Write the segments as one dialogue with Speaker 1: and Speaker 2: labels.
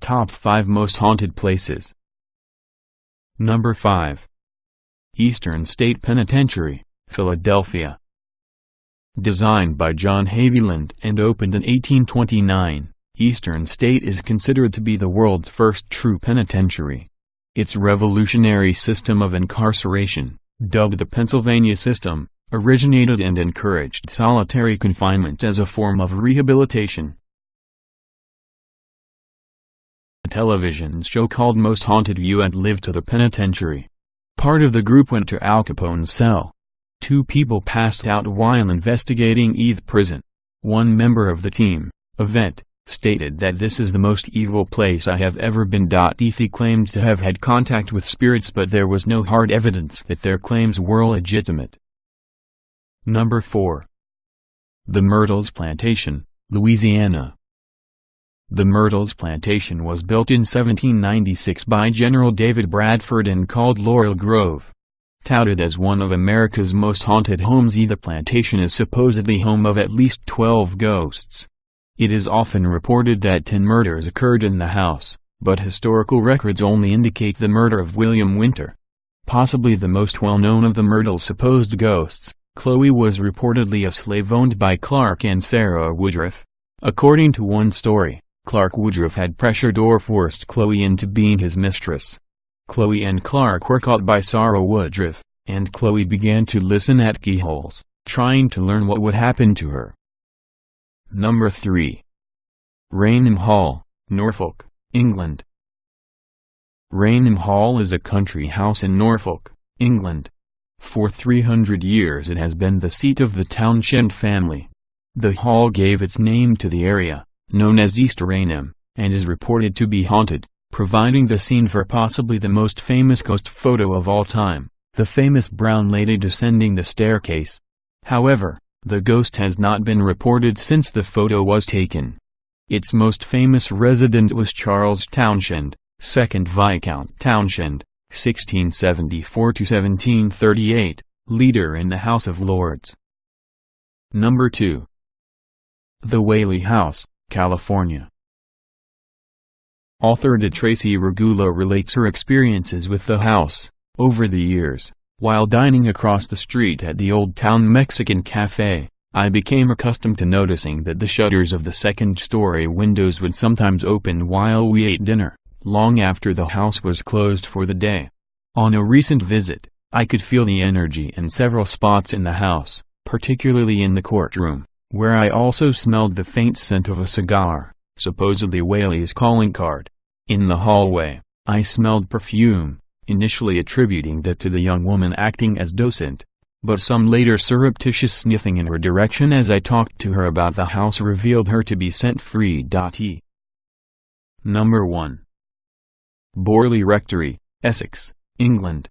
Speaker 1: Top 5 Most Haunted Places. Number 5. Eastern State Penitentiary, Philadelphia. Designed by John Haviland and opened in 1829, Eastern State is considered to be the world's first true penitentiary. Its revolutionary system of incarceration, dubbed the Pennsylvania system, originated and encouraged solitary confinement as a form of rehabilitation. A television show called Most Haunted You and lived to the penitentiary. Part of the group went to Al Capone's cell. 2 people passed out while investigating the prison. One member of the team, a vet, stated that this is the most evil place I have ever been. He claimed to have had contact with spirits, but there was no hard evidence that their claims were legitimate. Number 4. The Myrtles Plantation, Louisiana. The Myrtles Plantation was built in 1796 by General David Bradford and called Laurel Grove. Touted as one of America's most haunted homes, the plantation is supposedly home of at least 12 ghosts. It is often reported that 10 murders occurred in the house, but historical records only indicate the murder of William Winter. Possibly the most well-known of the Myrtles' supposed ghosts, Chloe was reportedly a slave owned by Clark and Sarah Woodruff. According to one story, Clark Woodruff had pressured or forced Chloe into being his mistress. Chloe and Clark were caught by Sarah Woodruff, and Chloe began to listen at keyholes, trying to learn what would happen to her. Number 3. Raynham Hall, Norfolk, England. Raynham Hall is a country house in Norfolk, England. For 300 years it has been the seat of the Townshend family. The hall gave its name to the area, known as East Raynham, and is reported to be haunted, providing the scene for possibly the most famous ghost photo of all time, the famous brown lady descending the staircase. However, the ghost has not been reported since the photo was taken. Its most famous resident was Charles Townshend, 2nd Viscount Townshend, 1674–1738, leader in the House of Lords. Number 2. The Whaley House, California. Author Tracy Regulo relates her experiences with the house. Over the years, while dining across the street at the Old Town Mexican Cafe, I became accustomed to noticing that the shutters of the second-story windows would sometimes open while we ate dinner, long after the house was closed for the day. On a recent visit, I could feel the energy in several spots in the house, particularly in the courtroom, where I also smelled the faint scent of a cigar, supposedly Whaley's calling card. In the hallway, I smelled perfume, initially attributing that to the young woman acting as docent, but some later surreptitious sniffing in her direction as I talked to her about the house revealed her to be scent-free. Number 1. Borley Rectory, Essex, England.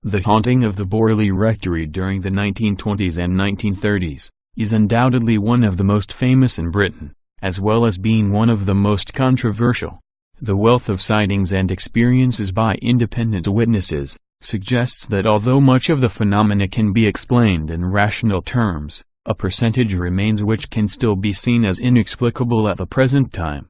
Speaker 1: The haunting of the Borley Rectory during the 1920s and 1930s is undoubtedly one of the most famous in Britain, as well as being one of the most controversial. The wealth of sightings and experiences by independent witnesses suggests that although much of the phenomena can be explained in rational terms, a percentage remains which can still be seen as inexplicable at the present time.